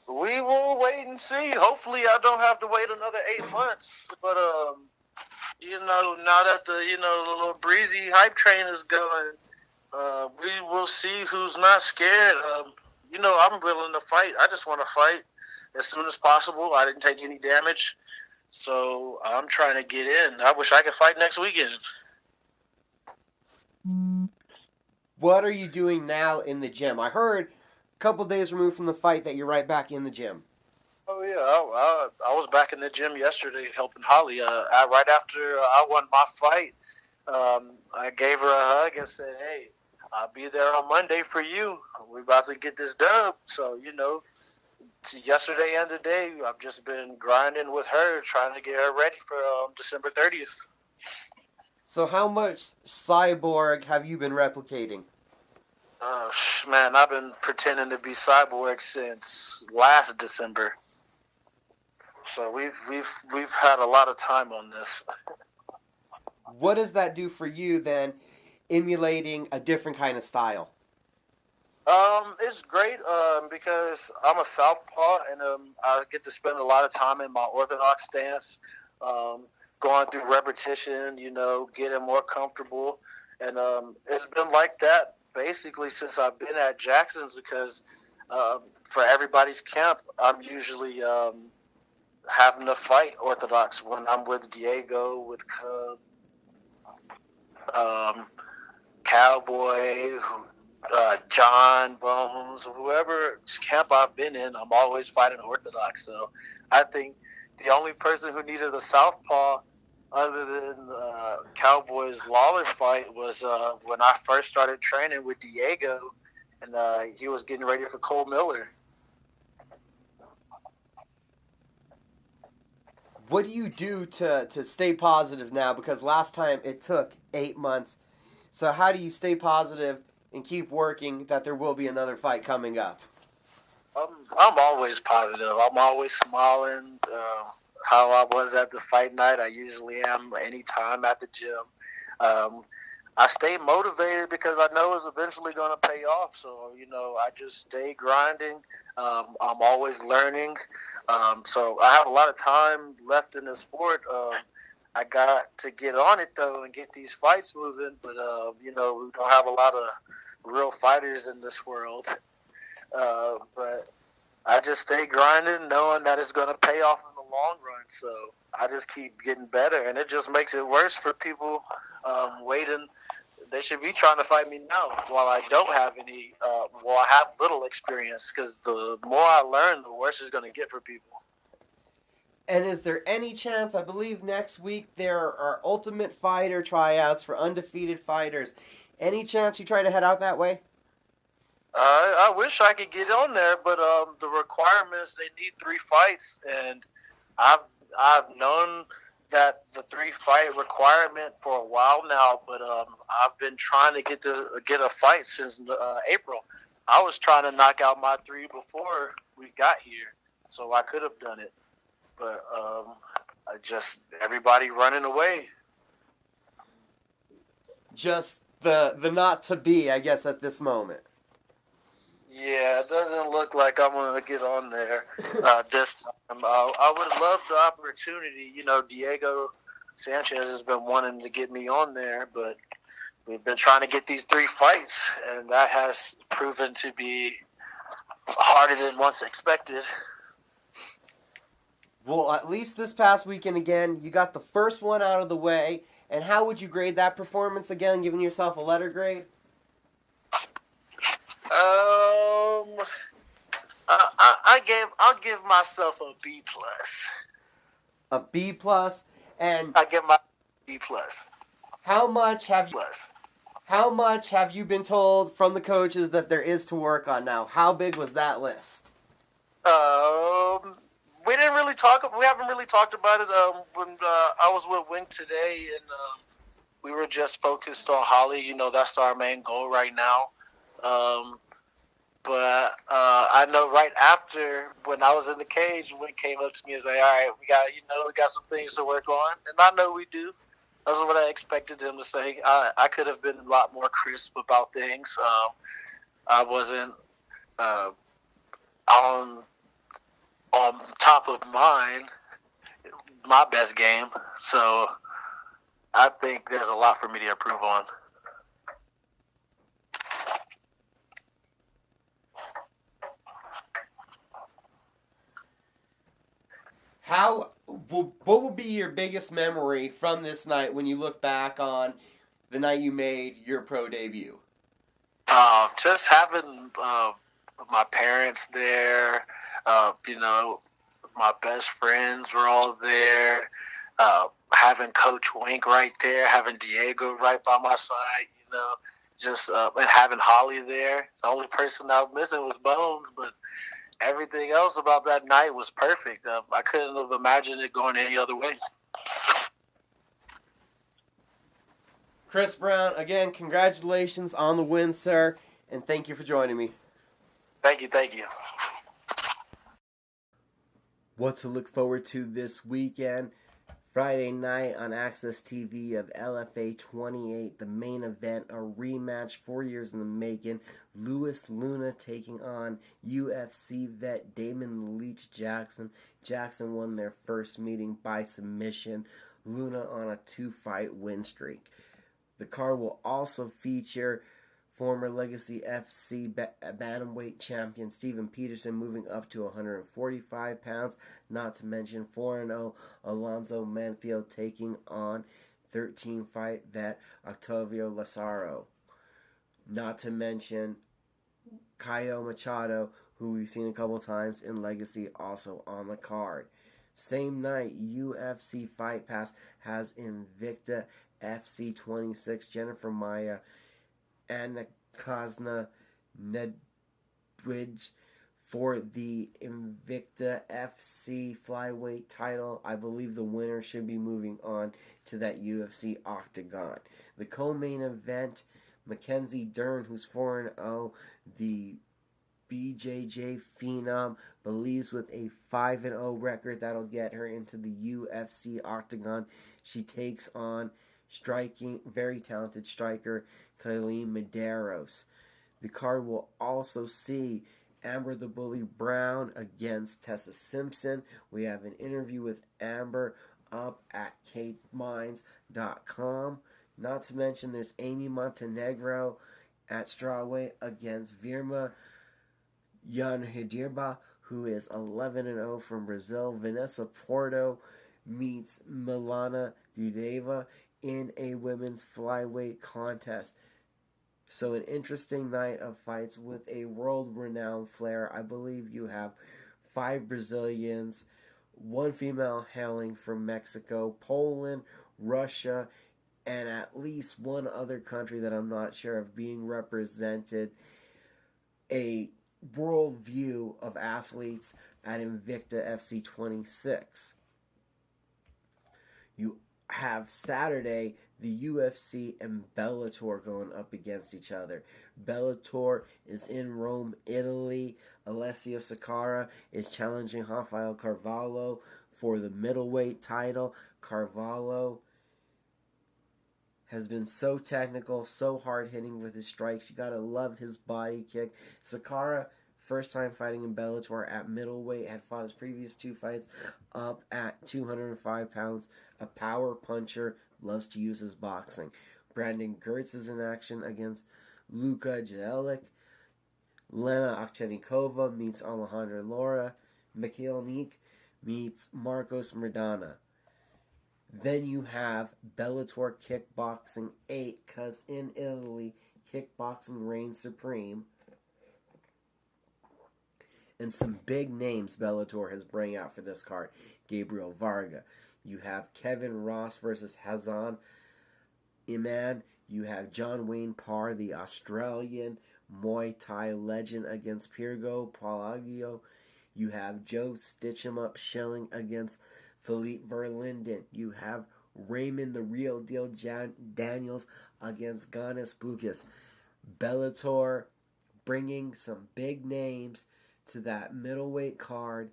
We will wait and see. Hopefully I don't have to wait another 8 months. But, now that the little breezy hype train is going, we will see who's not scared. I'm willing to fight. I just want to fight as soon as possible. I didn't take any damage. So I'm trying to get in. I wish I could fight next weekend. What are you doing now in the gym? I heard a couple days removed from the fight that you're right back in the gym. Oh, yeah. I was back in the gym yesterday helping Holly. Right after I won my fight, I gave her a hug and said, "Hey, I'll be there on Monday for you. We're about to get this dub." So, yesterday and today, I've just been grinding with her, trying to get her ready for December 30th. So how much Cyborg have you been replicating? Man, I've been pretending to be Cyborg since last December. So we've had a lot of time on this. What does that do for you then, emulating a different kind of style? It's great because I'm a southpaw and I get to spend a lot of time in my orthodox stance. Going through repetition, getting more comfortable. And it's been like that basically since I've been at Jackson's because for everybody's camp, I'm usually having to fight orthodox when I'm with Diego, with Cub, Cowboy, John, Bones, whoever's camp I've been in, I'm always fighting orthodox. So I think the only person who needed a southpaw other than Cowboy's Lawler fight was when I first started training with Diego, and he was getting ready for Cole Miller. What do you do to stay positive now? Because last time it took 8 months. So how do you stay positive and keep working that there will be another fight coming up? I'm always positive. I'm always smiling. How I was at the fight night, I usually am anytime at the gym. I stay motivated because I know it's eventually going to pay off. So, I just stay grinding. I'm always learning. So I have a lot of time left in the sport. I got to get on it, though, and get these fights moving. But, we don't have a lot of real fighters in this world. But I just stay grinding, knowing that it's going to pay off in the long run. So I just keep getting better, and it just makes it worse for people waiting. They should be trying to fight me now while I don't have any, while I have little experience, because the more I learn, the worse it's going to get for people. And is there any chance, I believe next week there are Ultimate Fighter tryouts for undefeated fighters. Any chance you try to head out that way? I wish I could get on there, but the requirements, they need 3 fights, and I've known that the 3-fight requirement for a while now, but I've been trying to get a fight since April. I was trying to knock out my 3 before we got here, so I could have done it, but everybody running away. Just the not to be, I guess, at this moment. Yeah, it doesn't look like I'm going to get on there this time. I would love the opportunity. Diego Sanchez has been wanting to get me on there, but we've been trying to get these 3 fights, and that has proven to be harder than once expected. Well, at least this past weekend, again, you got the first one out of the way. And how would you grade that performance again, giving yourself a letter grade? I'll give myself a B plus. A B plus, and I give my B plus. How much have you been told from the coaches that there is to work on now? How big was that list? We didn't really we haven't really talked about it. When I was with Wink today, and we were just focused on Holly. That's our main goal right now. But I know right after, when I was in the cage, Wink came up to me and said, "All right, we got some things to work on," and I know we do. That's what I expected him to say. I could have been a lot more crisp about things. I wasn't on top of my best game, so I think there's a lot for me to improve on. What will be your biggest memory from this night when you look back on the night you made your pro debut? Just having my parents there, my best friends were all there, having Coach Wink right there, having Diego right by my side, and having Holly there. The only person I was missing was Bones, but everything else about that night was perfect. I couldn't have imagined it going any other way. Chris Brwon, again, congratulations on the win, sir, and thank you for joining me. Thank you. What to look forward to this weekend? Friday night on Access TV of LFA 28, the main event, a rematch 4 years in the making. Louis Luna taking on UFC vet Damon Leach Jackson. Jackson won their first meeting by submission. Luna on a 2-fight win streak. The card will also feature former Legacy FC bantamweight champion Steven Peterson moving up to 145 pounds, not to mention 4-0 Alonzo Manfield taking on 13-fight vet Octavio Lazaro. Not to mention Caio Machado, who we've seen a couple times in Legacy, also on the card. Same night, UFC Fight Pass has Invicta FC 26, Jennifer Maia, and Kazna Nedwidge for the Invicta FC flyweight title. I believe the winner should be moving on to that UFC octagon. The co-main event, Mackenzie Dern, who's 4-0, the BJJ Phenom, believes with a 5-0 record that'll get her into the UFC octagon. She takes on striking, very talented striker, Kayleen Medeiros. The card will also see Amber the Bully Brown against Tessa Simpson. We have an interview with Amber up at KateMines.com. Not to mention there's Amy Montenegro at strawweight against Virma Yanhidirba, who is 11-0 from Brazil. Vanessa Porto meets Milana Dudeva in a women's flyweight contest. So an interesting night of fights with a world-renowned flair. I believe you have 5 Brazilians, 1 female hailing from Mexico, Poland, Russia, and at least 1 other country that I'm not sure of being represented. A world view of athletes at Invicta FC 26. You have Saturday the UFC and Bellator going up against each other. Bellator is in Rome, Italy. Alessio Sakara is challenging Rafael Carvalho for the middleweight title. Carvalho has been so technical, so hard-hitting with his strikes. You gotta love his body kick. Sakara, first time fighting in Bellator at middleweight, had fought his previous 2 fights up at 205 pounds. A power puncher, loves to use his boxing. Brandon Gertz is in action against Luka Jelic. Lena Akchenikova meets Alejandra Lara. Mikhail Nick meets Marcos Merdana. Then you have Bellator Kickboxing 8, because in Italy, kickboxing reigns supreme. And some big names Bellator has bring out for this card. Gabriel Varga. You have Kevin Ross versus Hazan Iman. You have John Wayne Parr, the Australian Muay Thai legend, against Pirgo Palagio. You have Joe Stitchem-Up Schilling against Philippe Verlinden. You have Raymond the Real Deal Daniels against Ganes Bukas. Bellator bringing some big names to that middleweight card.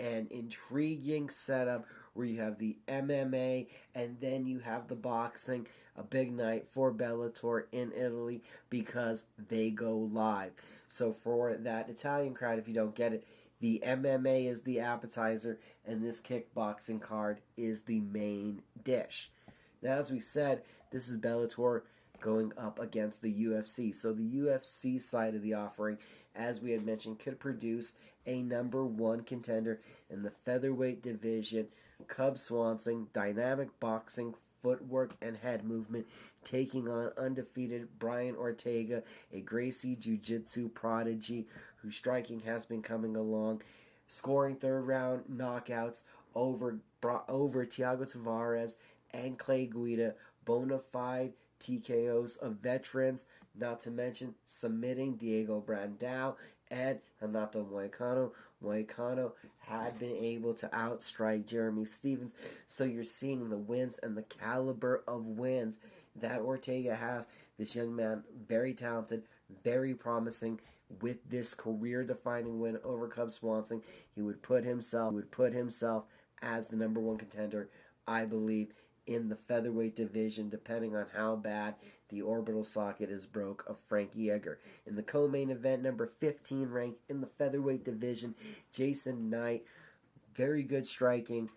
An intriguing setup where you have the MMA and then you have the boxing. A big night for Bellator in Italy because they go live. So for that Italian crowd, if you don't get it, the MMA is the appetizer and this kickboxing card is the main dish. Now, as we said, this is Bellator going up against the UFC. So the UFC side of the offering, as we had mentioned, could produce a number 1 contender in the featherweight division. Cub Swanson, dynamic boxing, footwork, and head movement, taking on undefeated Brian Ortega, a Gracie Jiu-Jitsu prodigy whose striking has been coming along, scoring 3rd-round knockouts over Thiago Tavares and Clay Guida, bona fide TKOs of veterans, not to mention submitting Diego Brandao and Renato Moicano. Moicano had been able to outstrike Jeremy Stevens, so you're seeing the wins and the caliber of wins that Ortega has. This young man, very talented, very promising. With this career-defining win over Cub Swanson, he would put himself as the number 1 contender, I believe, in the featherweight division, depending on how bad the orbital socket is broke of Frankie Edgar. In the co-main event, number 15 ranked in the featherweight division, Jason Knight, very good striking,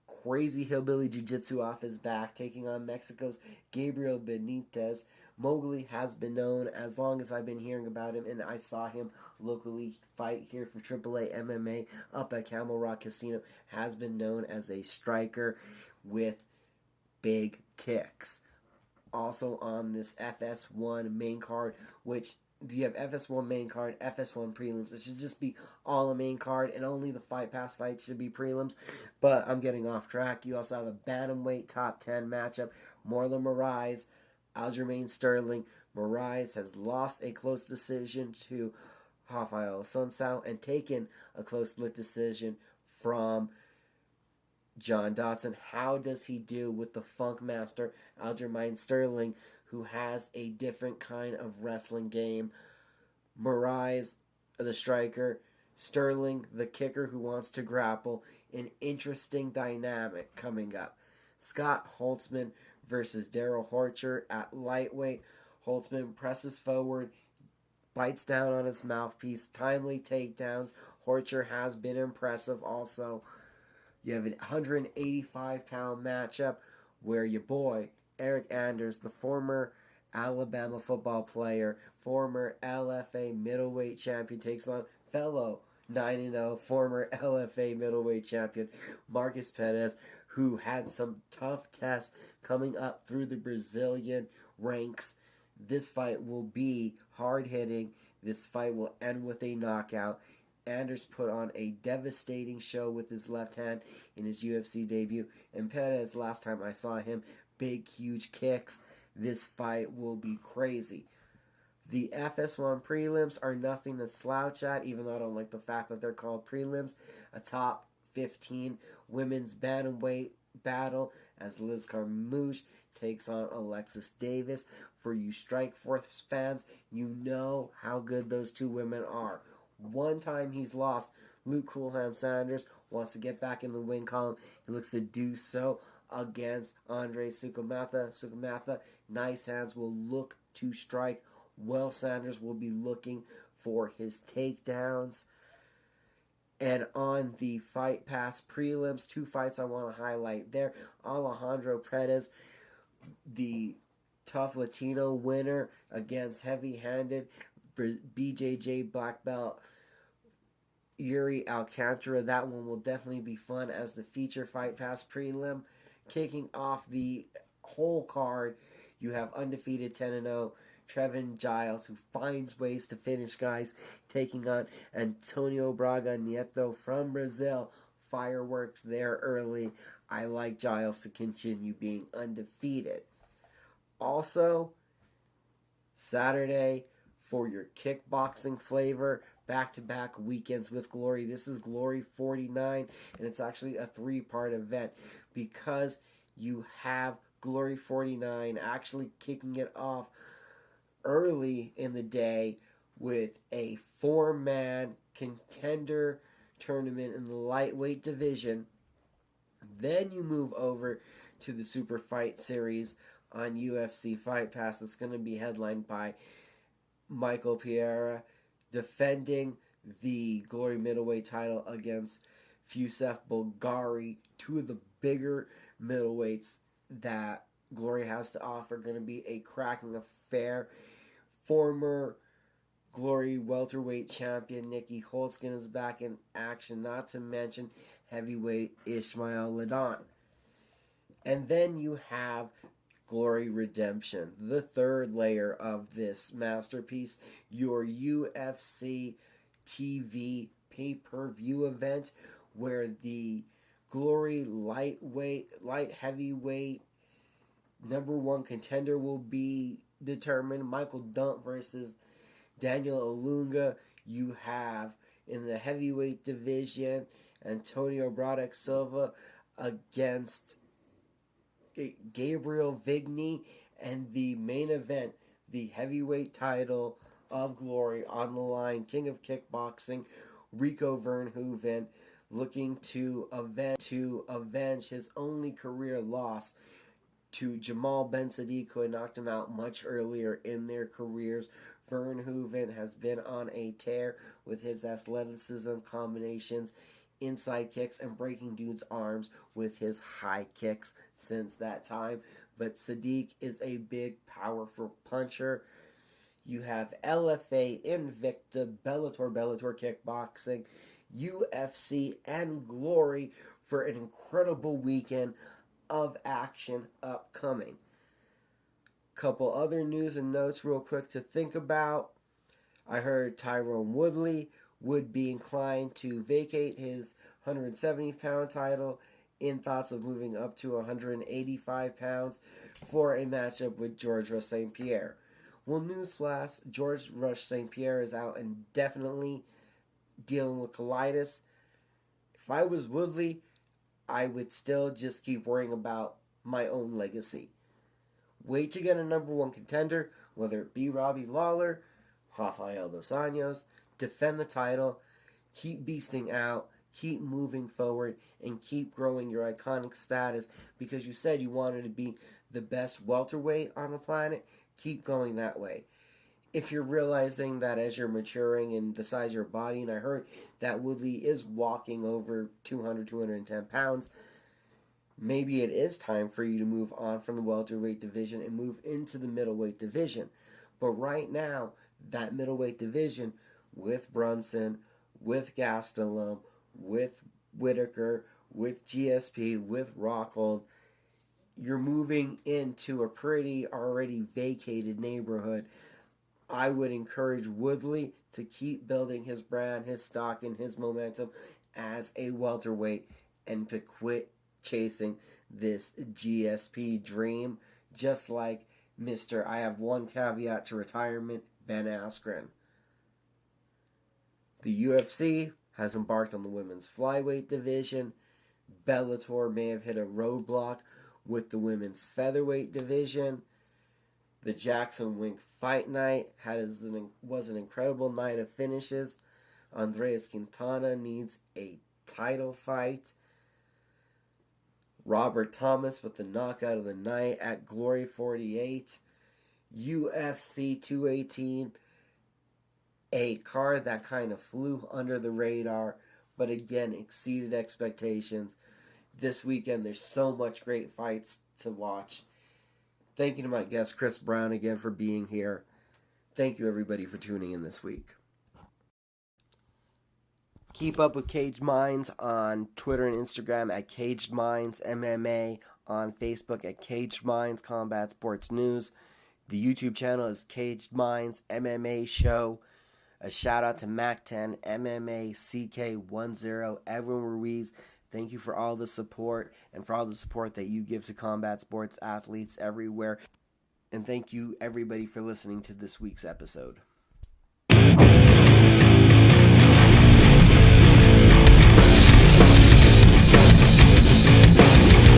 crazy hillbilly jiu-jitsu off his back, taking on Mexico's Gabriel Benitez. Mowgli has been known as long as I've been hearing about him, and I saw him locally fight here for AAA MMA up at Camel Rock Casino, has been known as a striker with big kicks. Also on this FS1 main card, which you have FS1 main card, FS1 prelims. It should just be all a main card, and only the Fight Pass fights should be prelims. But I'm getting off track. You also have a bantamweight top 10 matchup. Marlon Moraes, Aljamain Sterling. Moraes has lost a close decision to Rafael Sunsao and taken a close split decision from John Dodson. How does he do with the Funk Master Aljamain Sterling, who has a different kind of wrestling game? Moraes, the striker, Sterling, the kicker who wants to grapple. An interesting dynamic coming up. Scott Holtzman versus Daryl Horcher at lightweight. Holtzman presses forward, bites down on his mouthpiece, timely takedowns. Horcher has been impressive also. You have a 185-pound matchup where your boy, Eric Anders, the former Alabama football player, former LFA middleweight champion, takes on fellow 9-0 former LFA middleweight champion Marcus Perez, who had some tough tests coming up through the Brazilian ranks. This fight will be hard-hitting. This fight will end with a knockout. Anders put on a devastating show with his left hand in his UFC debut. And Perez, last time I saw him, big, huge kicks. This fight will be crazy. The FS1 prelims are nothing to slouch at, even though I don't like the fact that they're called prelims. A top 15 women's bantamweight battle as Liz Carmouche takes on Alexis Davis. For you Strikeforce fans, you know how good those two women are. One time he's lost, Luke Coolhand Sanders wants to get back in the win column. He looks to do so against Andre Sukumatha. Nice hands, will look to strike. Well, Sanders will be looking for his takedowns. And on the Fight Pass prelims, two fights I want to highlight there. Alejandro Perez, the tough Latino winner against heavy-handed BJJ black belt Yuri Alcantara. That one will definitely be fun as the feature Fight Pass prelim. Kicking off the whole card, you have undefeated 10-0 Trevin Giles, who finds ways to finish guys, taking on Antonio Braga Nieto from Brazil. Fireworks there early. I like Giles to continue being undefeated. Also, Saturday, for your kickboxing flavor, back-to-back weekends with Glory. This is Glory 49, and it's actually a 3-part event because you have Glory 49 actually kicking it off early in the day with a 4-man contender tournament in the lightweight division. Then you move over to the Super Fight Series on UFC Fight Pass. That's going to be headlined by Michael Pereira defending the Glory middleweight title against Fusef Bulgari. Two of the bigger middleweights that Glory has to offer. Going to be a cracking affair. Former Glory welterweight champion Nikki Holtzkin is back in action, not to mention heavyweight Ishmael Ladon. And then you have Glory Redemption, the third layer of this masterpiece, your UFC TV pay-per-view event where the Glory light heavyweight number one contender will be determined. Michael Dump versus Daniel Ilunga. You have in the heavyweight division Antonio Broderick Silva against Gabriel Vigny, and the main event, the heavyweight title of Glory on the line. King of kickboxing, Rico Verhoeven, looking to avenge his only career loss to Jamal Ben Sadiq, who had knocked him out much earlier in their careers. Verhoeven has been on a tear with his athleticism combinations, inside kicks, and breaking dudes' arms with his high kicks since that time. But Sadiq is a big, powerful puncher. You have LFA, Invicta, Bellator kickboxing, UFC, and Glory for an incredible weekend of action upcoming. Couple other news and notes real quick to think about. I heard Tyrone Woodley would be inclined to vacate his 170-pound title in thoughts of moving up to 185 pounds for a matchup with George Rush St. Pierre. Well, newsflash, George Rush St. Pierre is out indefinitely dealing with colitis. If I was Woodley, I would still just keep worrying about my own legacy. Wait to get a number one contender, whether it be Robbie Lawler, Rafael Dos Anjos, defend the title, keep beasting out, keep moving forward, and keep growing your iconic status, because you said you wanted to be the best welterweight on the planet, keep going that way. If you're realizing that as you're maturing and the size of your body, and I heard that Woodley is walking over 200, 210 pounds, maybe it is time for you to move on from the welterweight division and move into the middleweight division. But right now, that middleweight division with Brunson, with Gastelum, with Whitaker, with GSP, with Rockhold, you're moving into a pretty already vacated neighborhood. I would encourage Woodley to keep building his brand, his stock, and his momentum as a welterweight and to quit chasing this GSP dream, just like Mr. I have one caveat to retirement, Ben Askren. The UFC has embarked on the women's flyweight division. Bellator may have hit a roadblock with the women's featherweight division. The JacksonWink Fight Night was an incredible night of finishes. Andreas Quintana needs a title fight. Robert Thomas with the knockout of the night at Glory 48. UFC 218. A card that kind of flew under the radar, but again exceeded expectations. This weekend there's so much great fights to watch. Thank you to my guest Chris Brown again for being here. Thank you everybody for tuning in this week. Keep up with Caged Minds on Twitter and Instagram at Caged Minds MMA, on Facebook at Caged Minds Combat Sports News. The YouTube channel is Caged Minds MMA Show. A shout out to Mac10 MMA CK10 Edwin Ruiz. Thank you for all the support and for all the support that you give to combat sports athletes everywhere. And thank you everybody for listening to this week's episode.